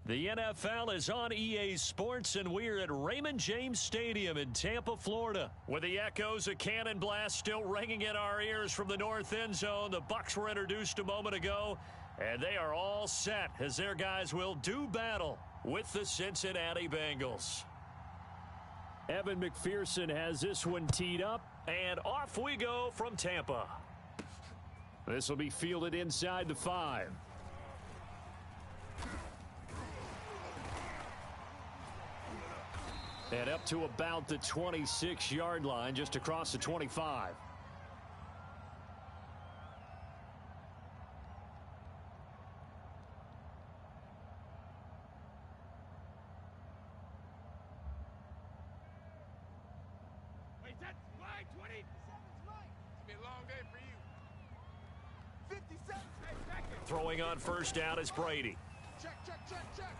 The NFL is on EA Sports, and we're at Raymond James Stadium in Tampa, Florida. With the echoes of cannon blast still ringing in our ears from the north end zone, the Bucs were introduced a moment ago, and they are all set as their guys will do battle with the Cincinnati Bengals. Evan McPherson has this one teed up, and off we go from Tampa. This will be fielded inside the 5. And up to about the 26-yard line, just across the 25. Wait, that's right, 20. 57's right. It's gonna be a long day for you. 57. Hey, throwing on first down is Brady. Check, check, check, check.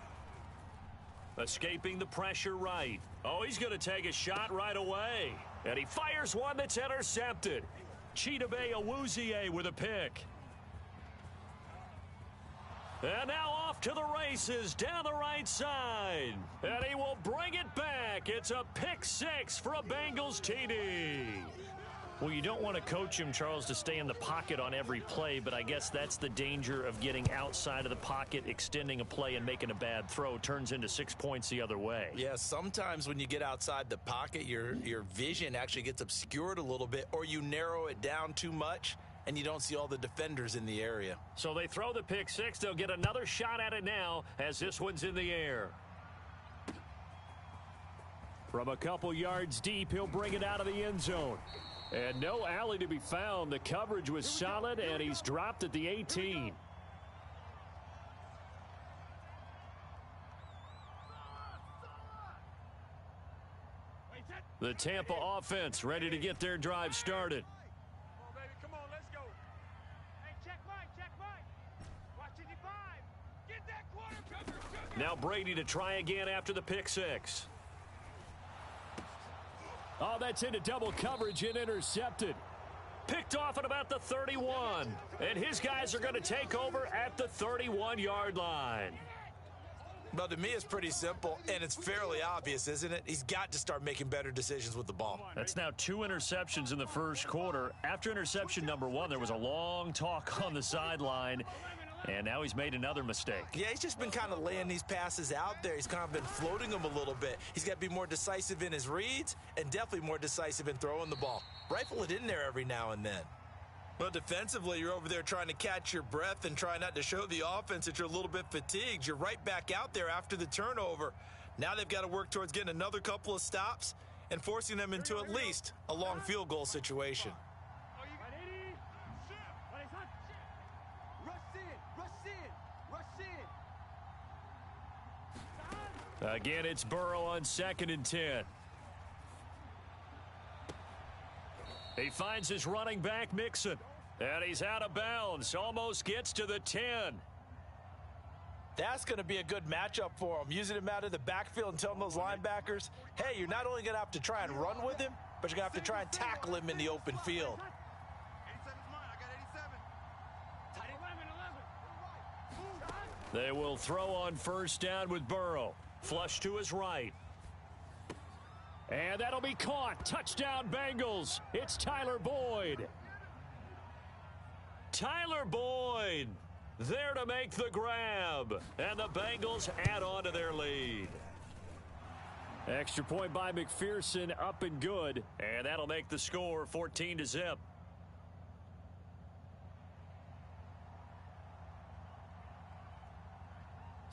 Escaping the pressure right. Oh, he's going to take a shot right away. And he fires one that's intercepted. Chidobe Awuzie with a pick. And now off to the races down the right side. And he will bring it back. It's a pick 6 for a Bengals TD. Well, you don't want to coach him, Charles, to stay in the pocket on every play, but I guess that's the danger of getting outside of the pocket, extending a play, and making a bad throw. Turns into 6 points the other way. Yeah, sometimes when you get outside the pocket, your vision actually gets obscured a little bit, or you narrow it down too much, and you don't see all the defenders in the area. So they throw the pick 6. They'll get another shot at it now as this one's in the air. From a couple yards deep, he'll bring it out of the end zone. And no alley to be found. The coverage was solid, and he's dropped at the 18. The Tampa offense ready to get their drive started. Come on, baby, come on, let's go. Hey, check Mike, check Mike. Watch 55. Get that quarter. Now Brady to try again after the pick 6. Oh, that's into double coverage and intercepted. Picked off at about the 31. And his guys are going to take over at the 31-yard line. Well, to me, it's pretty simple, and it's fairly obvious, isn't it? He's got to start making better decisions with the ball. That's now 2 interceptions in the first quarter. After interception number 1, there was a long talk on the sideline. And now he's made another mistake. Yeah, he's just been kind of laying these passes out there. He's kind of been floating them a little bit. He's got to be more decisive in his reads and definitely more decisive in throwing the ball. Rifle it in there every now and then. Well, defensively, you're over there trying to catch your breath and try not to show the offense that you're a little bit fatigued. You're right back out there after the turnover. Now they've got to work towards getting another couple of stops and forcing them into at least a long field goal situation. Again, it's Burrow on 2nd and 10. He finds his running back, Mixon. And he's out of bounds. Almost gets to the 10. That's going to be a good matchup for him. Using him out of the backfield and telling those linebackers, hey, you're not only going to have to try and run with him, but you're going to have to try and tackle him in the open field. 87's mine. I got 87. They will throw on first down with Burrow. Flush to his right. And that'll be caught. Touchdown, Bengals. It's Tyler Boyd. Tyler Boyd there to make the grab. And the Bengals add on to their lead. Extra point by McPherson, up and good. And that'll make the score 14-0.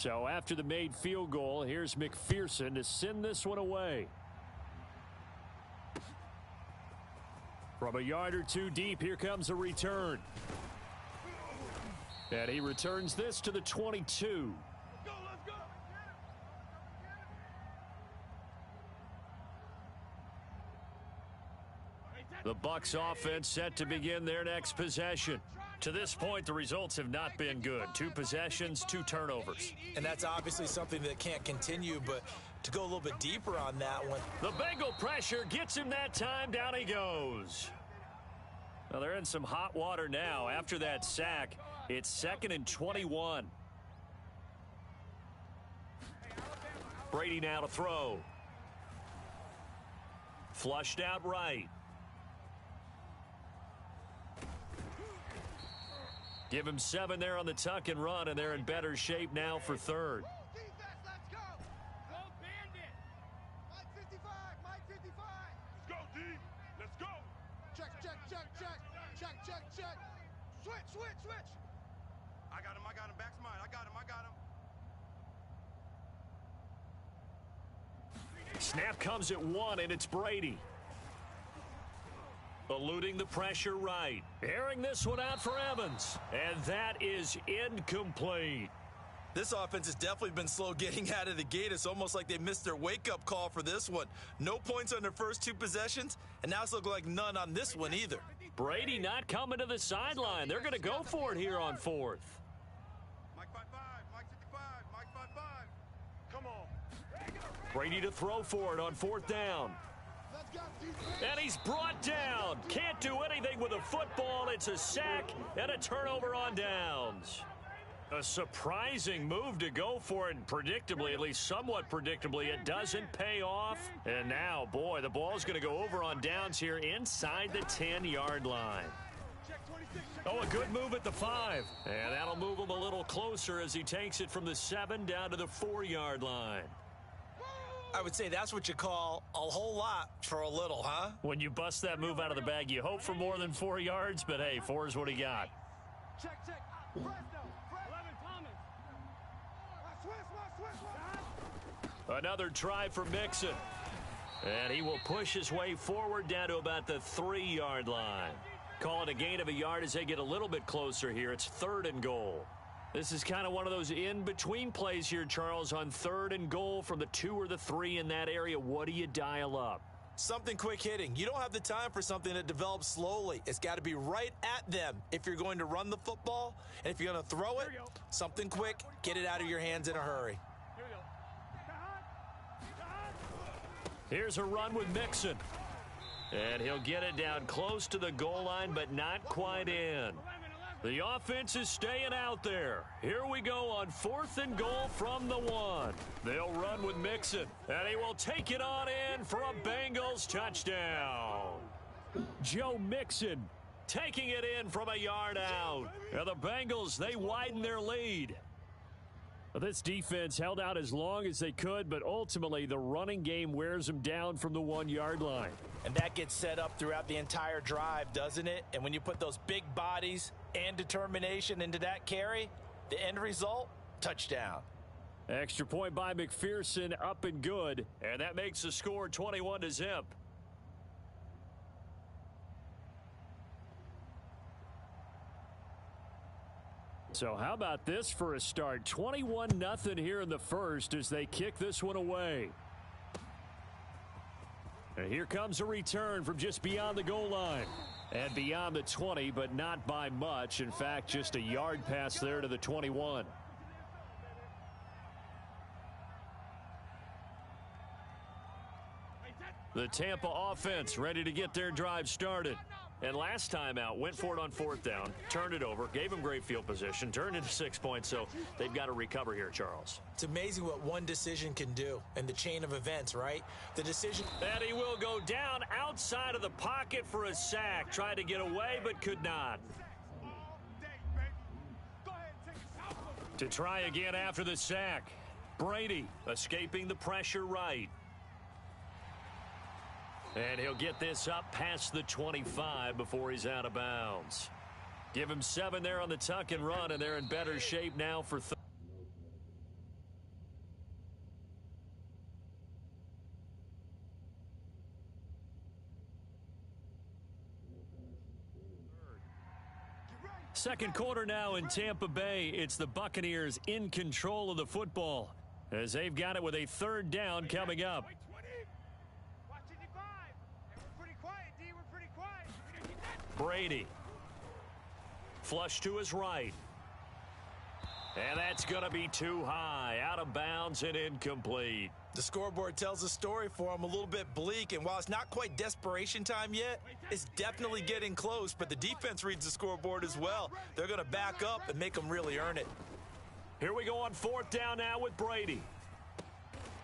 So after the made field goal, here's McPherson to send this one away. From a yard or two deep, here comes a return. And he returns this to the 22. The Bucs offense set to begin their next possession. To this point, the results have not been good. 2 possessions, 2 turnovers. And that's obviously something that can't continue, but to go a little bit deeper on that one. The Bengal pressure gets him that time. Down he goes. Well, they're in some hot water now. After that sack, it's 2nd and 21. Brady now to throw. Flushed out right. Give him 7 there on the tuck and run, and they're in better shape now for 3rd. Switch. I got him. Back's mine. I got him. Snap comes at 1, and it's Brady. Eluding the pressure right. Airing this one out for Evans. And that is incomplete. This offense has definitely been slow getting out of the gate. It's almost like they missed their wake-up call for this one. No points on their first 2 possessions, and now it's looking like none on this one either. Brady not coming to the sideline. They're going to go for it here on 4th. Mike 5-5, Mike 55, Mike 5-5. Come on. Brady to throw for it on 4th down. And he's brought down. Can't do anything with a football. It's a sack and a turnover on downs. A surprising move to go for it, and predictably, at least somewhat predictably, it doesn't pay off. And now, boy, the ball's going to go over on downs here inside the 10-yard line. Oh, a good move at the 5. And that'll move him a little closer as he takes it from the 7 down to the 4-yard line. I would say that's what you call a whole lot for a little, huh? When you bust that move out of the bag, you hope for more than 4 yards, but hey, 4 is what he got. Check. Another try for Mixon. And he will push his way forward down to about the 3-yard line. Call it a gain of a yard as they get a little bit closer here. It's 3rd and goal. This is kind of one of those in-between plays here, Charles, on 3rd and goal from the 2 or the 3 in that area. What do you dial up? Something quick hitting. You don't have the time for something that develops slowly. It's got to be right at them if you're going to run the football. And if you're going to throw it, something quick, get it out of your hands in a hurry. Here's a run with Mixon. And he'll get it down close to the goal line, but not quite in. The offense is staying out there. Here we go on 4th and goal from the 1. They'll run with Mixon, and he will take it on in for a Bengals touchdown. Joe Mixon taking it in from a yard out. And the Bengals, they widen their lead. This defense held out as long as they could, but ultimately the running game wears them down from the 1-yard line. And that gets set up throughout the entire drive, doesn't it? And when you put those big bodies and determination into that carry, the end result, touchdown. Extra point by McPherson, up and good. And that makes the score 21-0. So how about this for a start? 21-0 here in the first as they kick this one away. And here comes a return from just beyond the goal line. And beyond the 20, but not by much. In fact, just a yard pass there to the 21. The Tampa offense ready to get their drive started. And last time out, went for it on 4th down, turned it over, gave them great field position, turned into 6 points, so they've got to recover here, Charles. It's amazing what one decision can do in the chain of events, right? The decision. And he will go down outside of the pocket for a sack. Tried to get away, but could not. To try again after the sack. Brady escaping the pressure right. And he'll get this up past the 25 before he's out of bounds. Give him 7 there on the tuck and run, and they're in better shape now for Second quarter now in Tampa Bay. It's the Buccaneers in control of the football as they've got it with a third down coming up. Brady. Flush to his right. And that's going to be too high. Out of bounds and incomplete. The scoreboard tells a story for him, a little bit bleak, and while it's not quite desperation time yet, it's definitely getting close, but the defense reads the scoreboard as well. They're going to back up and make them really earn it. Here we go on fourth down now with Brady.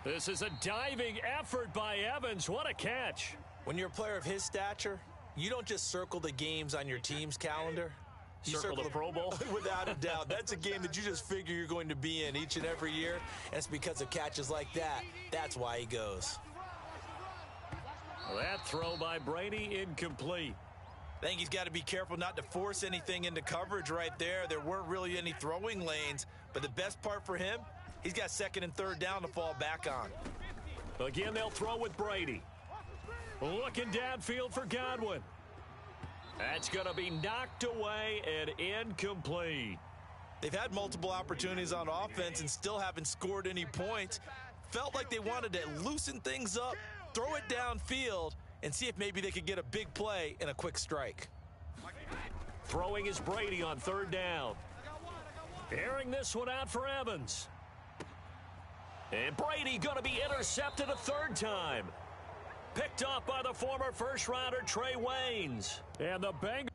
This is a diving effort by Evans. What a catch. When you're a player of his stature, you don't just circle the games on your team's calendar. You circle the Pro Bowl? Without a doubt. That's a game that you just figure you're going to be in each and every year. And it's because of catches like that. That's why he goes. That throw by Brady incomplete. I think he's got to be careful not to force anything into coverage right there. There weren't really any throwing lanes. But the best part for him, he's got second and third down to fall back on. Again, they'll throw with Brady. Looking downfield for Godwin. That's going to be knocked away and incomplete. They've had multiple opportunities on offense and still haven't scored any points. Felt like they wanted to loosen things up, throw it downfield, and see if maybe they could get a big play and a quick strike. Throwing is Brady on third down. Airing this one out for Evans. And Brady going to be intercepted a third time. Picked off by the former first-rounder Trey Waynes. And the Bengals.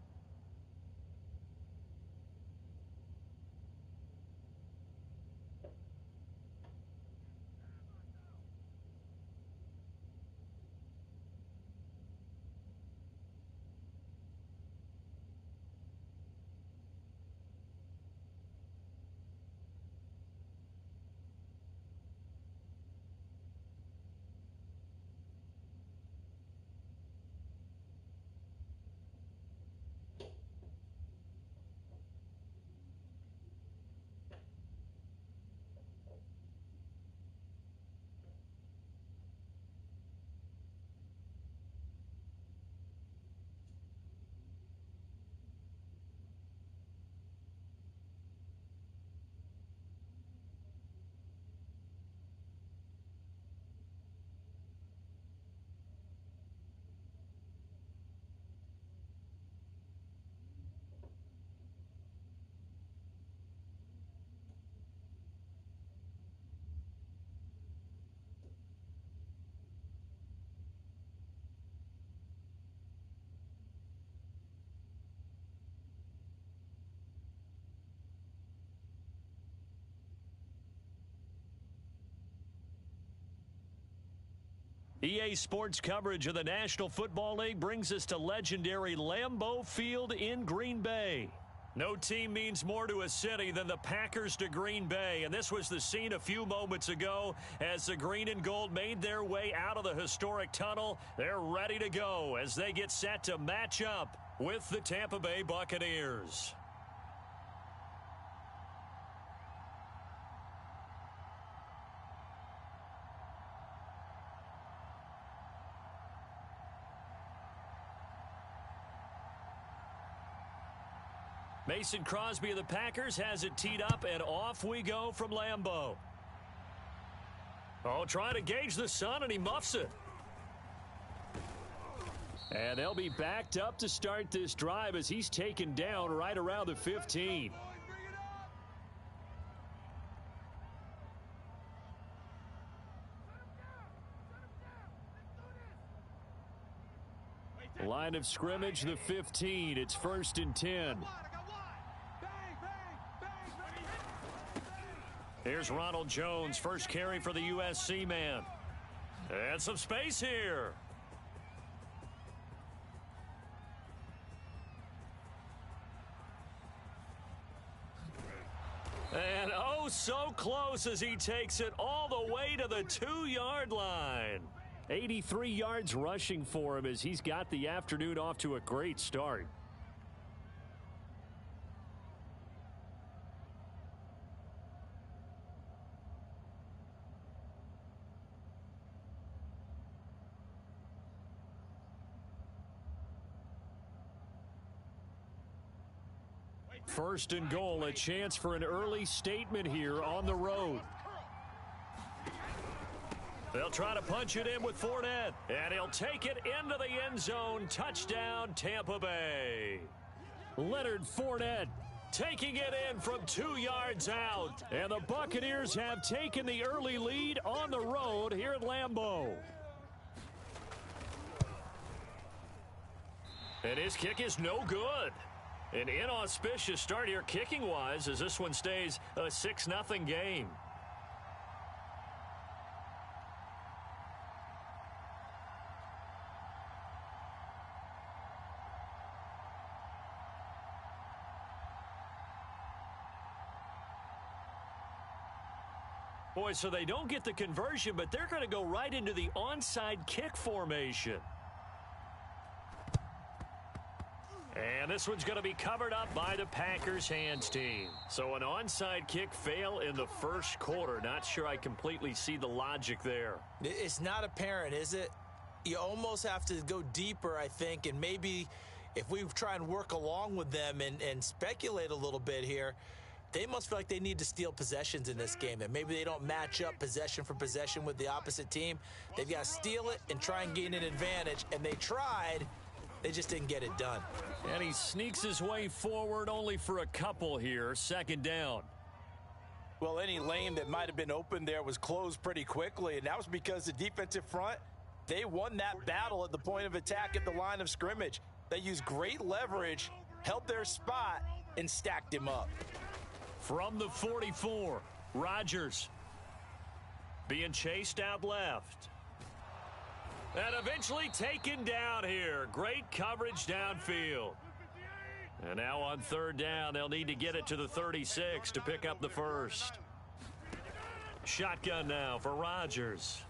EA Sports coverage of the National Football League brings us to legendary Lambeau Field in Green Bay. No team means more to a city than the Packers to Green Bay, and this was the scene a few moments ago as the green and gold made their way out of the historic tunnel. They're ready to go as they get set to match up with the Tampa Bay Buccaneers. Mason Crosby of the Packers has it teed up, and off we go from Lambeau. Oh, trying to gauge the sun, and he muffs it. And they'll be backed up to start this drive as he's taken down right around the 15. Line of scrimmage, the 15. It's 1st and 10. Here's Ronald Jones, first carry for the USC man. And some space here. And oh, so close as he takes it all the way to the 2-yard line. 83 yards rushing for him as he's got the afternoon off to a great start. First and goal, a chance for an early statement here on the road. They'll try to punch it in with Fournette, and he'll take it into the end zone. Touchdown, Tampa Bay. Leonard Fournette taking it in from 2 yards out, and the Buccaneers have taken the early lead on the road here at Lambeau. And his kick is no good. An inauspicious start here kicking-wise as this one stays a 6-0 game. Boy, so they don't get the conversion, but they're going to go right into the onside kick formation. And this one's going to be covered up by the Packers hands team. So an onside kick fail in the first quarter. Not sure I completely see the logic there. It's not apparent, is it? You almost have to go deeper, I think, and maybe if we try and work along with them and speculate a little bit here, they must feel like they need to steal possessions in this game, that maybe they don't match up possession for possession with the opposite team. They've got to steal it and try and gain an advantage, and they tried. They just didn't get it done. And he sneaks his way forward only for a couple here. Second down. Well, any lane that might have been open there was closed pretty quickly, and that was because the defensive front, they won that battle at the point of attack at the line of scrimmage. They used great leverage, held their spot, and stacked him up. From the 44, Rodgers being chased out left. And eventually taken down here. Great coverage downfield. And now on third down, they'll need to get it to the 36 to pick up the first. Shotgun now for Rodgers.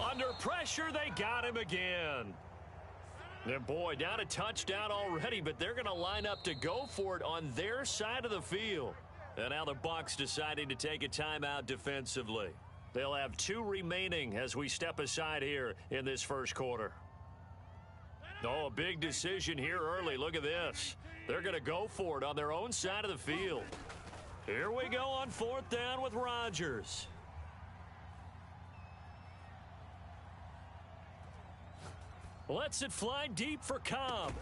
Under pressure, they got him again. And boy, down a touchdown already, but they're going to line up to go for it on their side of the field. And now the Bucs deciding to take a timeout defensively. They'll have 2 remaining as we step aside here in this first quarter. Oh, a big decision here early. Look at this. They're going to go for it on their own side of the field. Here we go on fourth down with Rodgers. Lets it fly deep for Cobb.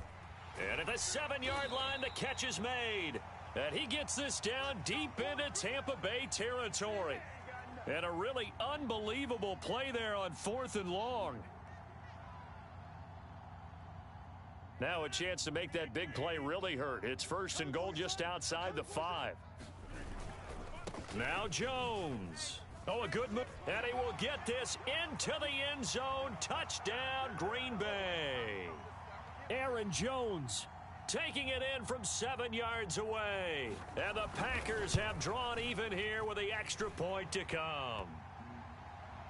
And at the 7-yard line, the catch is made. And he gets this down deep into Tampa Bay territory. And a really unbelievable play there on 4th and long. Now a chance to make that big play really hurt. It's first and goal just outside the 5. Now Jones. Oh, a good move. And he will get this into the end zone. Touchdown, Green Bay. Aaron Jones taking it in from 7 yards away. And the Packers have drawn even here with the extra point to come.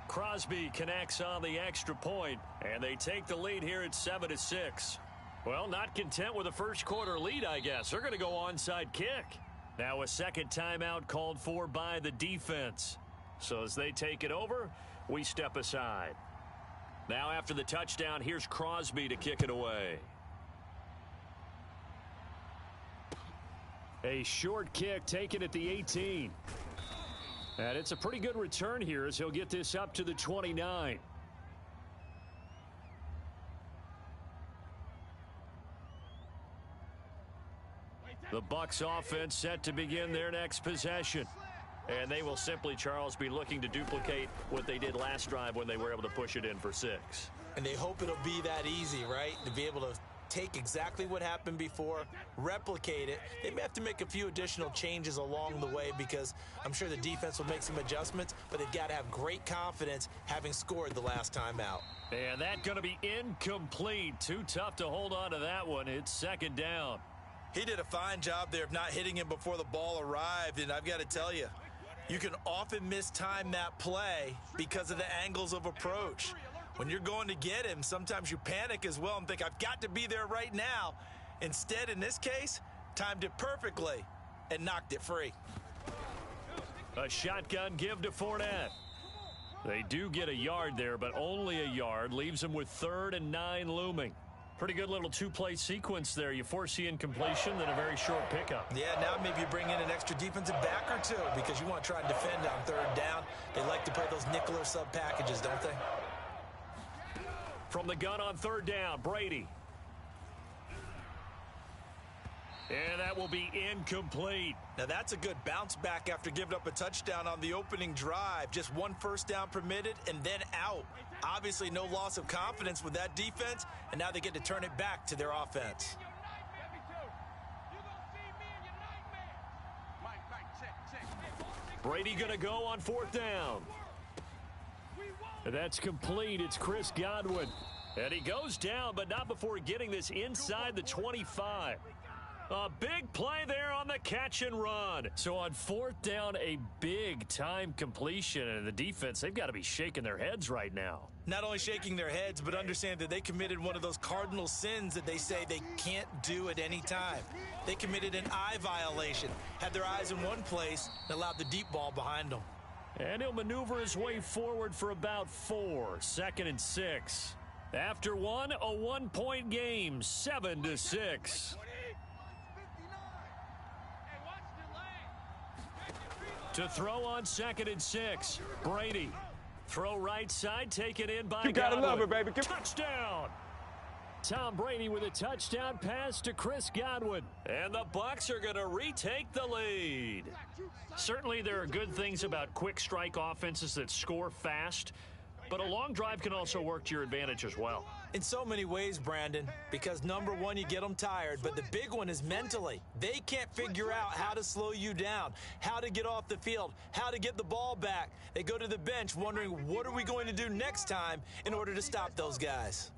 Crosby connects on the extra point, and they take the lead here at 7-6. Well, not content with the first quarter lead, I guess. They're going to go onside kick. Now a second timeout called for by the defense. So as they take it over, we step aside. Now after the touchdown, here's Crosby to kick it away. A short kick taken at the 18. And it's a pretty good return here as he'll get this up to the 29. The Bucs offense set to begin their next possession. And they will simply, Charles, be looking to duplicate what they did last drive when they were able to push it in for 6. And they hope it'll be that easy, right? To be able to take exactly what happened before, replicate it. They may have to make a few additional changes along the way because I'm sure the defense will make some adjustments, but they've got to have great confidence having scored the last time out. And that's going to be incomplete. Too tough to hold on to that one. It's second down. He did a fine job there of not hitting him before the ball arrived, and I've got to tell you, you can often mistime that play because of the angles of approach. When you're going to get him, sometimes you panic as well and think, I've got to be there right now. Instead, in this case, timed it perfectly and knocked it free. A shotgun give to Fournette. They do get a yard there, but only a yard. Leaves them with 3rd and 9 looming. Pretty good little two-play sequence there. You force the incompletion, then a very short pickup. Yeah, now maybe you bring in an extra defensive back or two because you want to try and defend on third down. They like to play those nickel or sub packages, don't they? From the gun on third down, Brady. And that will be incomplete. Now that's a good bounce back after giving up a touchdown on the opening drive. Just one first down permitted and then out. Obviously no loss of confidence with that defense, and now they get to turn it back to their offense. Brady going to go on fourth down. That's complete. It's Chris Godwin. And he goes down, but not before getting this inside the 25. A big play there on the catch and run. So on fourth down, a big time completion. And the defense, they've got to be shaking their heads right now. Not only shaking their heads, but understand that they committed one of those cardinal sins that they say they can't do at any time. They committed an eye violation, had their eyes in one place, and allowed the deep ball behind them. And he'll maneuver his way forward for about 4. 2nd and 6. After one, a 1-point game, 7-6. To throw on 2nd and 6. Brady. Throw right side, taken in by Godwin. You gotta love it, baby. Touchdown. Tom Brady with a touchdown pass to Chris Godwin. And the Bucs are going to retake the lead. Certainly there are good things about quick strike offenses that score fast, but a long drive can also work to your advantage as well. In so many ways, Brandon, because number one, you get them tired, but the big one is mentally. They can't figure out how to slow you down, how to get off the field, how to get the ball back. They go to the bench wondering, what are we going to do next time in order to stop those guys?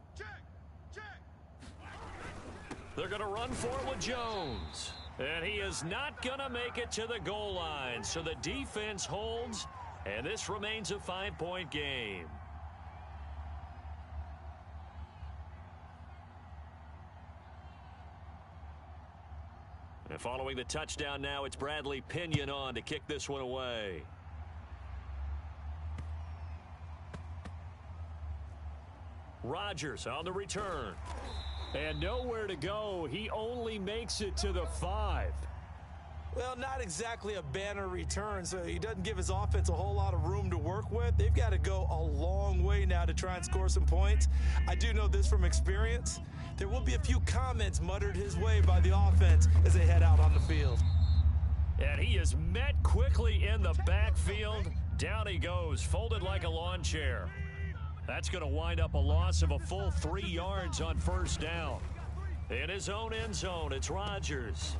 They're going to run forward with Jones. And he is not going to make it to the goal line. So the defense holds, and this remains a 5-point game. And following the touchdown now, it's Bradley Pinion on to kick this one away. Rodgers on the return. And nowhere to go. He only makes it to the 5. Well, not exactly a banner return, so he doesn't give his offense a whole lot of room to work with. They've got to go a long way now to try and score some points. I do know this from experience. There will be a few comments muttered his way by the offense as they head out on the field. And he is met quickly in the backfield. Down he goes, folded like a lawn chair. That's going to wind up a loss of a full 3 yards on first down. In his own end zone, it's Rodgers.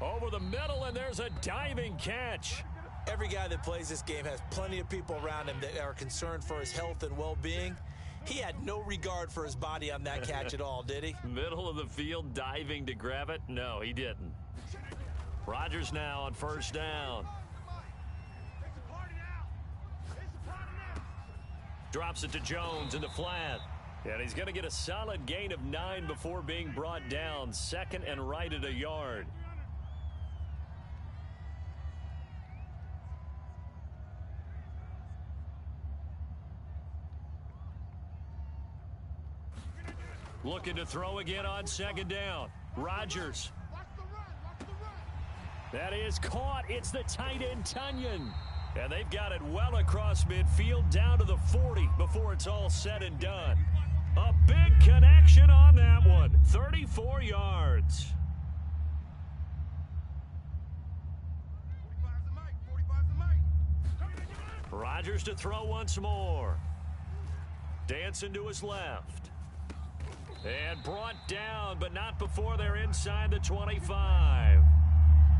Over the middle, and there's a diving catch. Every guy that plays this game has plenty of people around him that are concerned for his health and well-being. He had no regard for his body on that catch at all, did he? Middle of the field, diving to grab it? No, he didn't. Rodgers now on first down. Drops it to Jones in the flat. And he's going to get a solid gain of 9 before being brought down. 2nd and right at a yard. Looking to throw again on 2nd down. Rodgers. That is caught. It's the tight end, Tunyon. And they've got it well across midfield down to the 40 before it's all said and done. A big connection on that one. 34 yards. Rodgers to throw once more. Dancing to his left. And brought down, but not before they're inside the 25.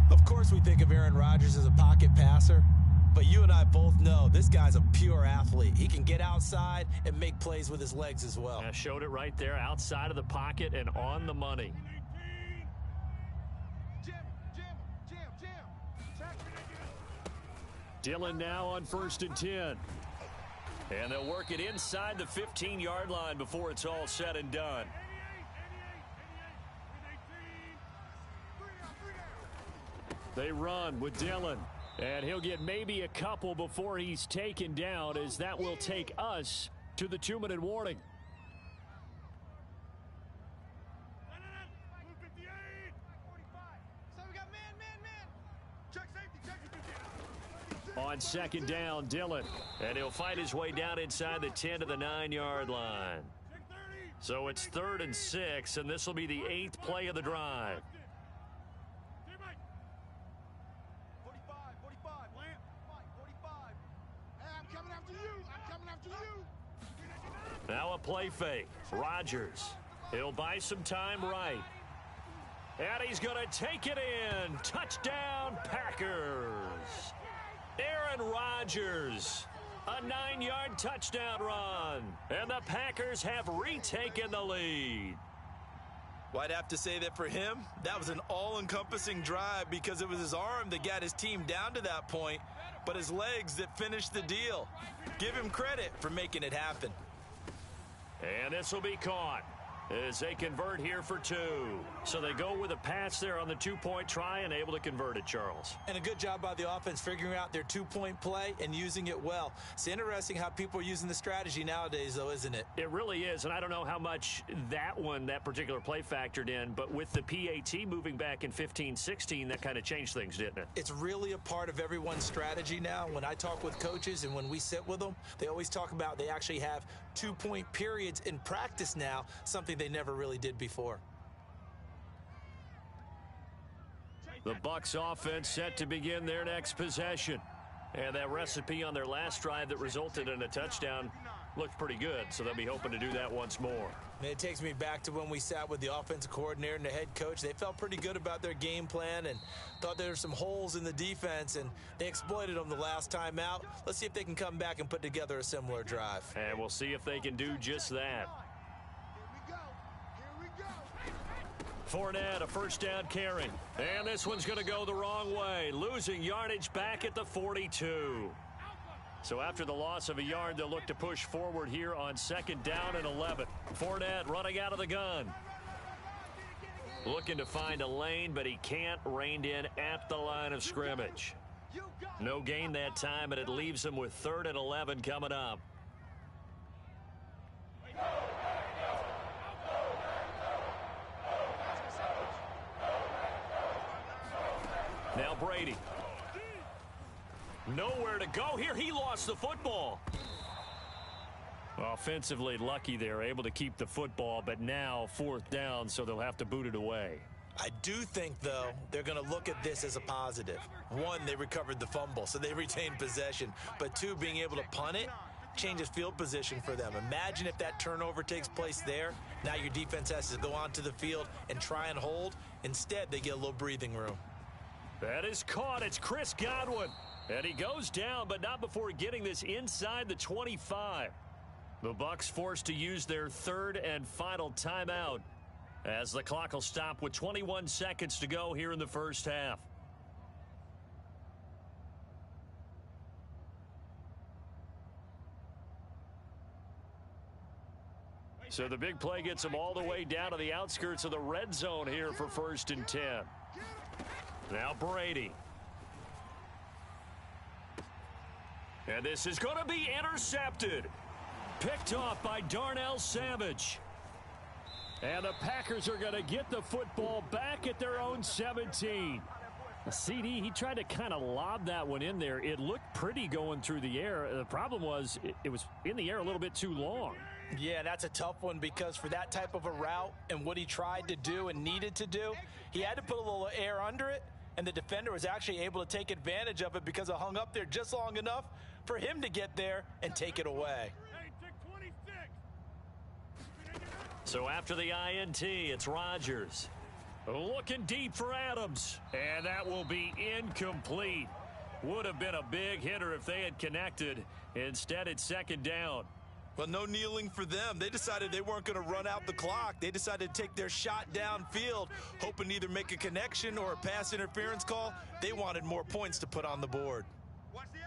Of course we think of Aaron Rodgers as a pocket passer, but you and I both know this guy's a pure athlete. He can get outside and make plays with his legs as well. I showed it right there, outside of the pocket and on the money. Dillon now on 1st and 10. And they'll work it inside the 15-yard line before it's all said and done. They run with Dillon. And he'll get maybe a couple before he's taken down, as that will take us to the 2-minute warning. On second down, Dillon. And he'll fight his way down inside the 10 to the 9-yard line. So it's 3rd and 6, and this will be the 8th play of the drive. 45, 45, Lamp, 45. Hey, I'm coming after you. I'm coming after you. Now a play fake. Rodgers. He'll buy some time right. And he's going to take it in. Touchdown, Packers. Aaron Rodgers. A 9-yard touchdown run. And the Packers have retaken the lead. Well, I'd have to say that for him, that was an all-encompassing drive because it was his arm that got his team down to that point, but his legs that finished the deal. Give him credit for making it happen. And this will be caught as they convert here for 2. So they go with a pass there on the 2-point try and able to convert it, Charles. And a good job by the offense figuring out their 2-point play and using it well. It's interesting how people are using the strategy nowadays, though, isn't it? It really is, and I don't know how much that particular play factored in, but with the PAT moving back in 15-16, that kind of changed things, didn't it? It's really a part of everyone's strategy now. When I talk with coaches and when we sit with them, they always talk about they actually have 2-point periods in practice now, something they never really did before. The Bucs offense set to begin their next possession. And that recipe on their last drive that resulted in a touchdown looked pretty good, so they'll be hoping to do that once more. And it takes me back to when we sat with the offensive coordinator and the head coach. They felt pretty good about their game plan and thought there were some holes in the defense, and they exploited them the last time out. Let's see if they can come back and put together a similar drive. And we'll see if they can do just that. Fournette, a first down carry. And this one's going to go the wrong way, losing yardage back at the 42. So after the loss of a yard, they'll look to push forward here on 2nd down and 11. Fournette running out of the gun. Looking to find a lane, but he can't. Reined in at the line of scrimmage. No gain that time, and it leaves him with 3rd and 11 coming up. Now Brady. Nowhere to go here. He lost the football. Offensively lucky there, able to keep the football, but now 4th down, so they'll have to boot it away. I do think, though, they're going to look at this as a positive. 1, they recovered the fumble, so they retained possession. But 2, being able to punt it changes field position for them. Imagine if that turnover takes place there. Now your defense has to go onto the field and try and hold. Instead, they get a little breathing room. That is caught. It's Chris Godwin. And he goes down, but not before getting this inside the 25. The Bucs forced to use their 3rd and final timeout as the clock will stop with 21 seconds to go here in the first half. So the big play gets them all the way down to the outskirts of the red zone here for 1st and 10. Now Brady. And this is going to be intercepted. Picked off by Darnell Savage. And the Packers are going to get the football back at their own 17. CD, he tried to kind of lob that one in there. It looked pretty going through the air. The problem was it was in the air a little bit too long. Yeah, that's a tough one because for that type of a route and what he tried to do and needed to do, he had to put a little air under it, and the defender was actually able to take advantage of it because it hung up there just long enough for him to get there and take it away. So after the INT, it's Rodgers. Looking deep for Adams. And that will be incomplete. Would have been a big hitter if they had connected. Instead, it's 2nd down. Well, no kneeling for them. They decided they weren't going to run out the clock. They decided to take their shot downfield, hoping to either make a connection or a pass interference call. They wanted more points to put on the board. Watch the edge.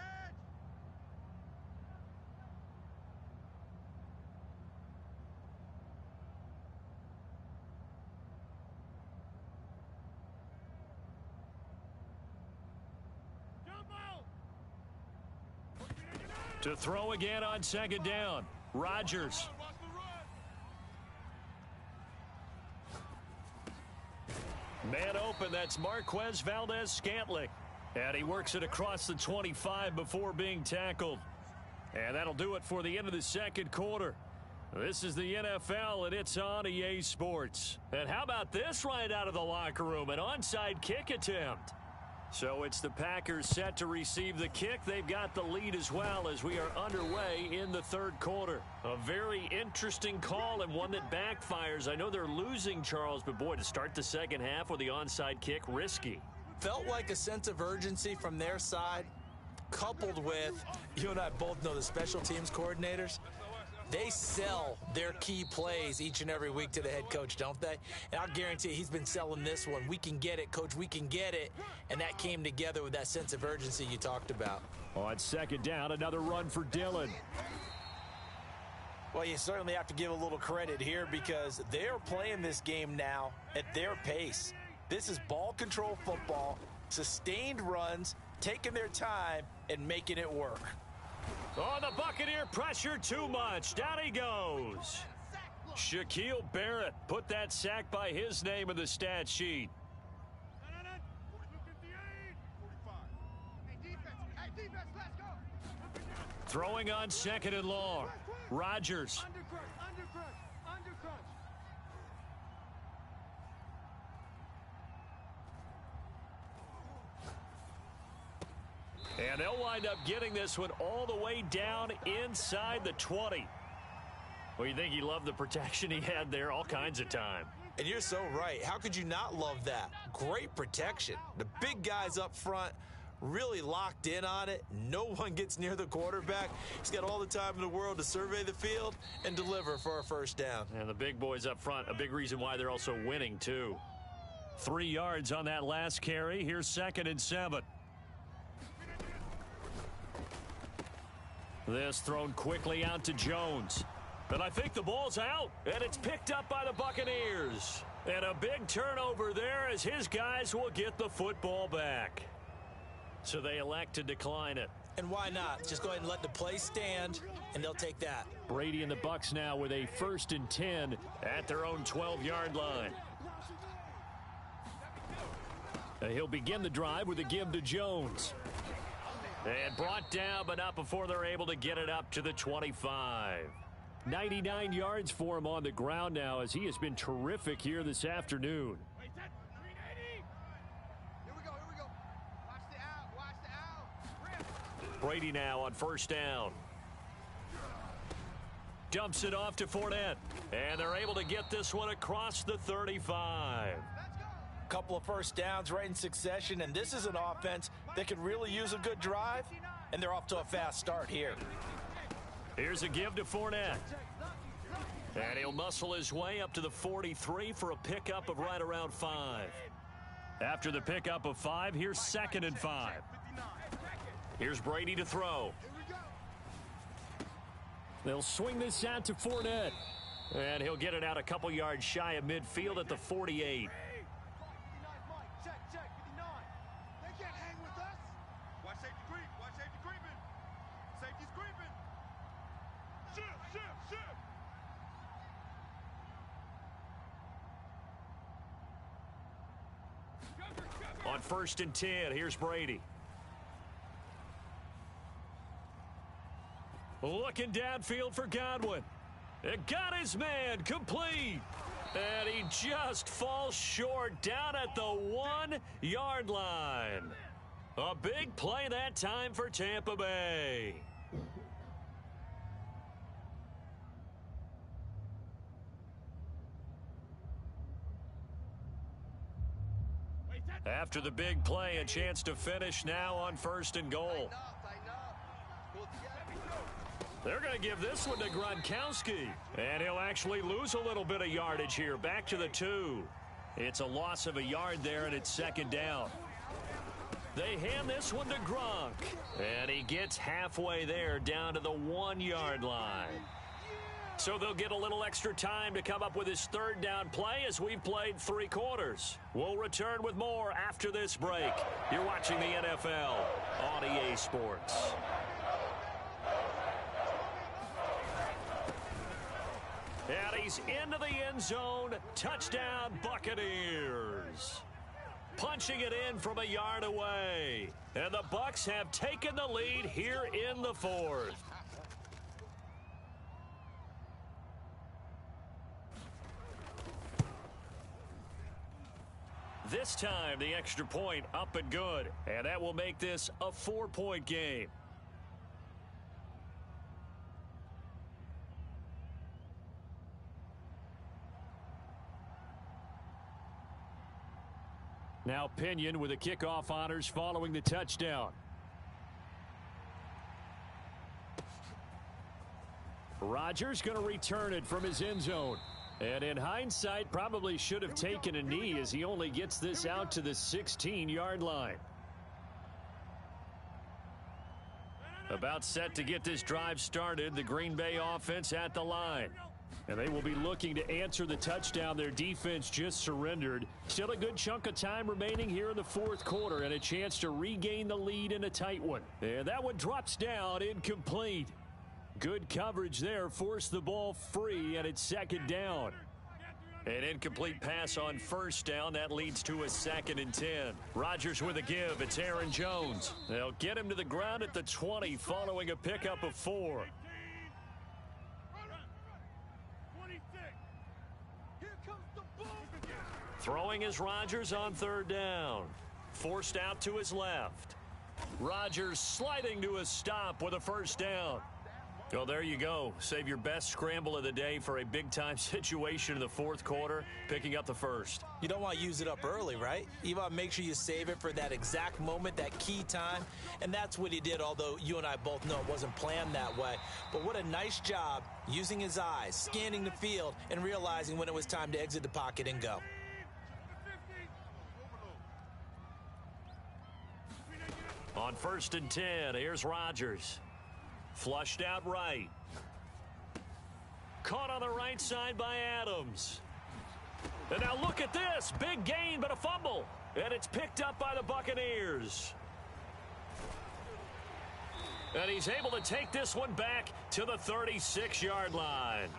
To throw again on 2nd down. Rodgers. Man open, that's Marquez Valdez-Scantling. And he works it across the 25 before being tackled. And that'll do it for the end of the second quarter. This is the NFL, and it's on EA Sports. And how about this right out of the locker room? An onside kick attempt. So it's the Packers set to receive the kick. They've got the lead as well as we are underway in the third quarter. A very interesting call and one that backfires. I know they're losing, Charles, but boy, to start the second half with the onside kick, risky. Felt like a sense of urgency from their side, coupled with, you and I both know the special teams coordinators. They sell their key plays each and every week to the head coach, don't they? And I'll guarantee he's been selling this one. We can get it, coach, we can get it. And that came together with that sense of urgency you talked about. On second down, another run for Dillon. Well, you certainly have to give a little credit here because they're playing this game now at their pace. This is ball control football, sustained runs, taking their time, and making it work. Oh, the Buccaneer pressure too much. Down he goes. Shaquille Barrett put that sack by his name in the stat sheet. Throwing on second and long. Rodgers. And they'll wind up getting this one all the way down inside the 20. Well, you think he loved the protection he had there all kinds of time. And you're so right. How could you not love that? Great protection. The big guys up front really locked in on it. No one gets near the quarterback. He's got all the time in the world to survey the field and deliver for a first down. And the big boys up front, a big reason why they're also winning, too. 3 yards on that last carry. Here's 2nd and 7. This thrown quickly out to Jones. And I think the ball's out. And it's picked up by the Buccaneers. And a big turnover there as his guys will get the football back. So they elect to decline it. And why not? Just go ahead and let the play stand, and they'll take that. Brady and the Bucs now with a 1st and 10 at their own 12-yard line. He'll begin the drive with a give to Jones. And brought down, but not before they're able to get it up to the 25. 99 yards for him on the ground now as he has been terrific here this afternoon. Brady now on 1st down. Dumps it off to Fournette. And they're able to get this one across the 35. Couple of first downs right in succession, and this is an offense that could really use a good drive, and they're off to a fast start here. Here's a give to Fournette. And he'll muscle his way up to the 43 for a pickup of right around 5. After the pickup of 5, here's 2nd and 5. Here's Brady to throw. They'll swing this out to Fournette. And he'll get it out a couple yards shy of midfield at the 48. On 1st and 10, here's Brady. Looking downfield for Godwin. It got his man complete. And he just falls short down at the 1-yard line. A big play that time for Tampa Bay. After the big play, a chance to finish now on 1st and goal. They're going to give this one to Gronkowski. And he'll actually lose a little bit of yardage here. Back to the 2. It's a loss of a yard there, and it's 2nd down. They hand this one to Gronk. And he gets halfway there down to the 1-yard line. So they'll get a little extra time to come up with his 3rd down play as we've played 3 quarters. We'll return with more after this break. You're watching the NFL on EA Sports. And he's into the end zone. Touchdown, Buccaneers. punching it in from a yard away. And the Bucs have taken the lead here in the fourth. This time, the extra point up and good. And that will make this a 4-point game. Now Pinion with the kickoff honors following the touchdown. Rodgers going to return it from his end zone. And in hindsight, probably should have taken a knee as he only gets this out to the 16-yard line. About set to get this drive started, the Green Bay offense at the line. And they will be looking to answer the touchdown their defense just surrendered. Still a good chunk of time remaining here in the fourth quarter and a chance to regain the lead in a tight one. And that one drops down, incomplete. Good coverage there, forced the ball free, and it's second down. An incomplete pass on first down. That leads to a 2nd and 10. Rodgers with a give. It's Aaron Jones. They'll get him to the ground at the 20 following a pickup of 4. Throwing is Rodgers on third down. Forced out to his left. Rodgers sliding to a stop with a first down. Well, there you go. Save your best scramble of the day for a big-time situation in the fourth quarter, picking up the first. You don't want to use it up early, right? You want to make sure you save it for that exact moment, that key time. And that's what he did, although you and I both know it wasn't planned that way. But what a nice job using his eyes, scanning the field, and realizing when it was time to exit the pocket and go. On 1st and 10, here's Rodgers. Flushed out right. Caught on the right side by Adams. And now look at this. Big gain, but a fumble. And it's picked up by the Buccaneers. And he's able to take this one back to the 36-yard line.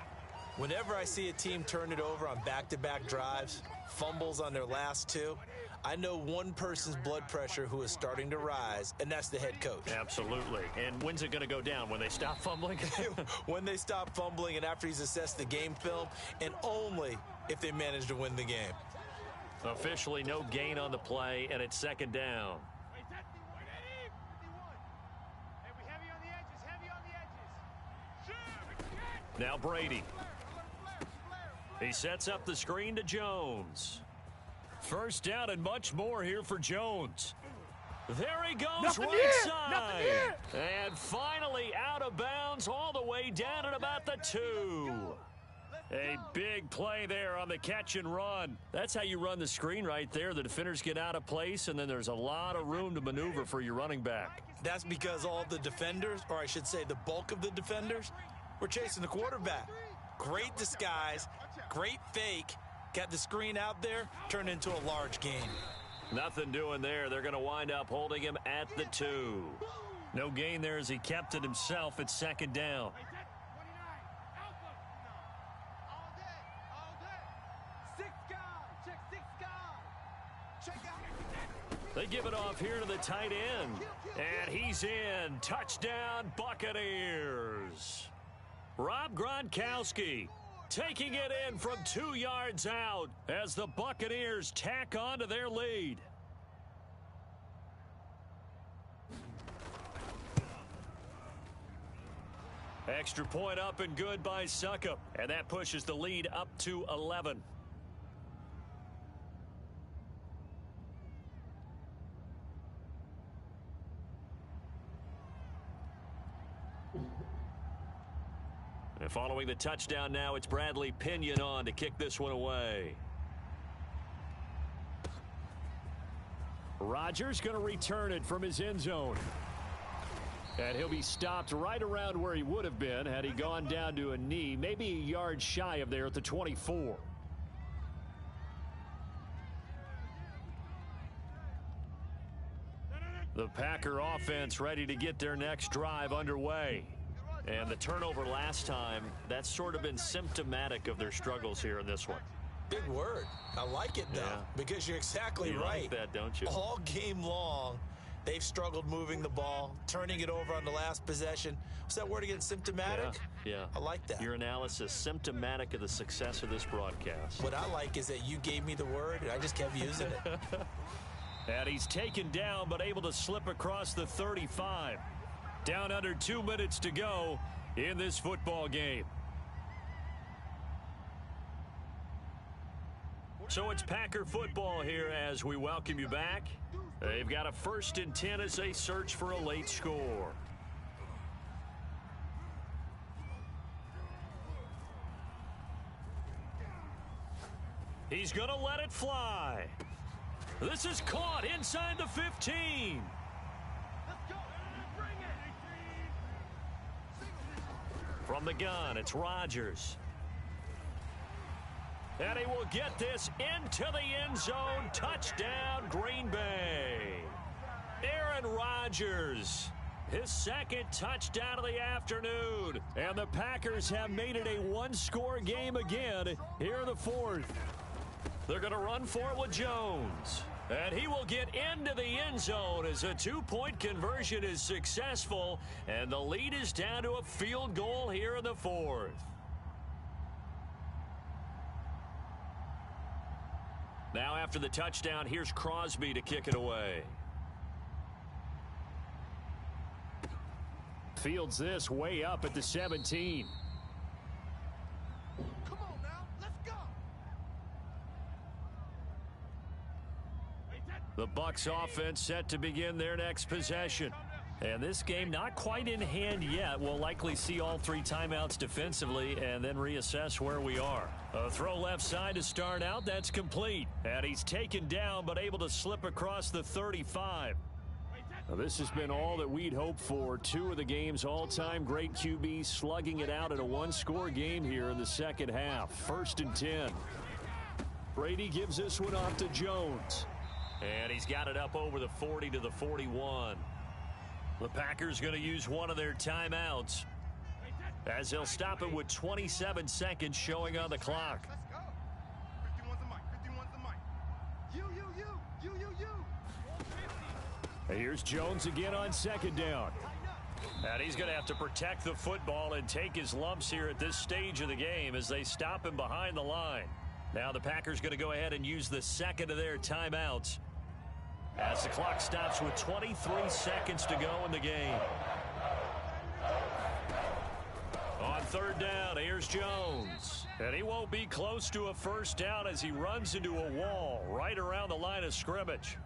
Whenever I see a team turn it over on back-to-back drives, fumbles on their last 2, I know one person's blood pressure who is starting to rise, and that's the head coach. Absolutely. And when's it going to go down? When they stop fumbling? When they stop fumbling and after he's assessed the game film, and only if they manage to win the game. Officially no gain on the play, and it's second down. Now Brady. He sets up the screen to Jones. First down and much more here for Jones. There he goes, right side. And finally out of bounds all the way down at about the 2. A big play there on the catch and run. That's how you run the screen right there. The defenders get out of place, and then there's a lot of room to maneuver for your running back. That's because all the defenders, or I should say the bulk of the defenders, were chasing the quarterback. Great disguise, great fake. Got the screen out there, turned into a large gain. Nothing doing there. They're going to wind up holding him at the 2. No gain there as he kept it himself at second down. They give it off here to the tight end. And he's in. Touchdown, Buccaneers. Rob Gronkowski taking it in from 2 yards out as the Buccaneers tack on to their lead. Extra point up and good by Succop, and that pushes the lead up to 11. And following the touchdown now, it's Bradley Pinion on to kick this one away. Rodgers going to return it from his end zone. And he'll be stopped right around where he would have been had he gone down to a knee, maybe a yard shy of there at the 24. The Packer offense ready to get their next drive underway. And the turnover last time, that's sort of been symptomatic of their struggles here in this one. Big word. I like it, though, because you're exactly right. You like that, don't you? All game long, they've struggled moving the ball, turning it over on the last possession. What's that word again? Symptomatic? Yeah. I like that. Your analysis, symptomatic of the success of this broadcast. What I like is that you gave me the word, and I just kept using it. And he's taken down, but able to slip across the 35. Down under 2 minutes to go in this football game. So it's Packer football here as we welcome you back. They've got a 1st and 10 as they search for a late score. He's going to let it fly. This is caught inside the 15. From the gun, it's Rodgers. And he will get this into the end zone. Touchdown, Green Bay. Aaron Rodgers, his 2nd touchdown of the afternoon. And the Packers have made it a one-score game again here in the 4th. They're going to run for it with Jones. And he will get into the end zone as a 2-point conversion is successful. And the lead is down to a field goal here in the 4th. Now after the touchdown, here's Crosby to kick it away. Fields this way up at the 17. Come on now, let's go. The Bucs offense set to begin their next possession. And this game not quite in hand yet. We'll likely see all 3 timeouts defensively and then reassess where we are. A throw left side to start out. That's complete. And he's taken down but able to slip across the 35. Now, this has been all that we'd hoped for. 2 of the game's all-time great QBs slugging it out in a one-score game here in the second half. 1st and 10. Brady gives this one off to Jones. And he's got it up over the 40 to the 41. The Packers going to use one of their timeouts as they'll stop it with 27 seconds showing on the clock. Let's go. 51's the mic. 51's the mic. You. And here's Jones again on 2nd down. And he's going to have to protect the football and take his lumps here at this stage of the game as they stop him behind the line. Now the Packers going to go ahead and use the 2nd of their timeouts as the clock stops with 23 seconds to go in the game. On 3rd down, here's Jones. And he won't be close to a 1st down as he runs into a wall right around the line of scrimmage.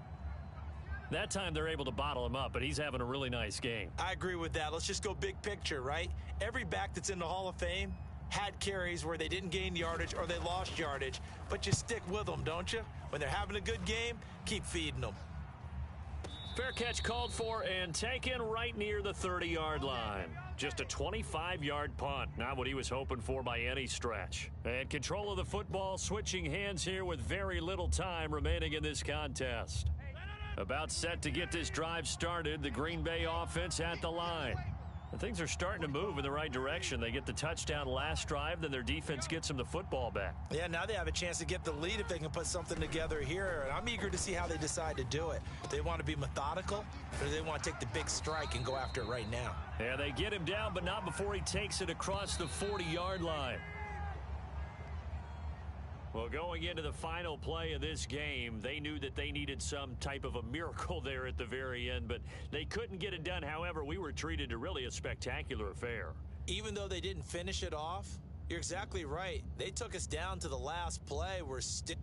That time they're able to bottle him up, but he's having a really nice game. I agree with that. Let's just go big picture, right? Every back that's in the Hall of Fame had carries where they didn't gain yardage or they lost yardage, but you stick with them, don't you? When they're having a good game, keep feeding them. Fair catch called for and taken right near the 30-yard line. Just a 25-yard punt, not what he was hoping for by any stretch. And control of the football switching hands here with very little time remaining in this contest. About set to get this drive started, the Green Bay offense at the line. And things are starting to move in the right direction. They get the touchdown last drive, then their defense gets them the football back. Yeah, now they have a chance to get the lead if they can put something together here. And I'm eager to see how they decide to do it. They want to be methodical, or do they want to take the big strike and go after it right now? Yeah, they get him down, but not before he takes it across the 40-yard line. Well, going into the final play of this game, they knew that they needed some type of a miracle there at the very end, but they couldn't get it done. However, we were treated to really a spectacular affair. Even though they didn't finish it off, you're exactly right. They took us down to the last play. We're still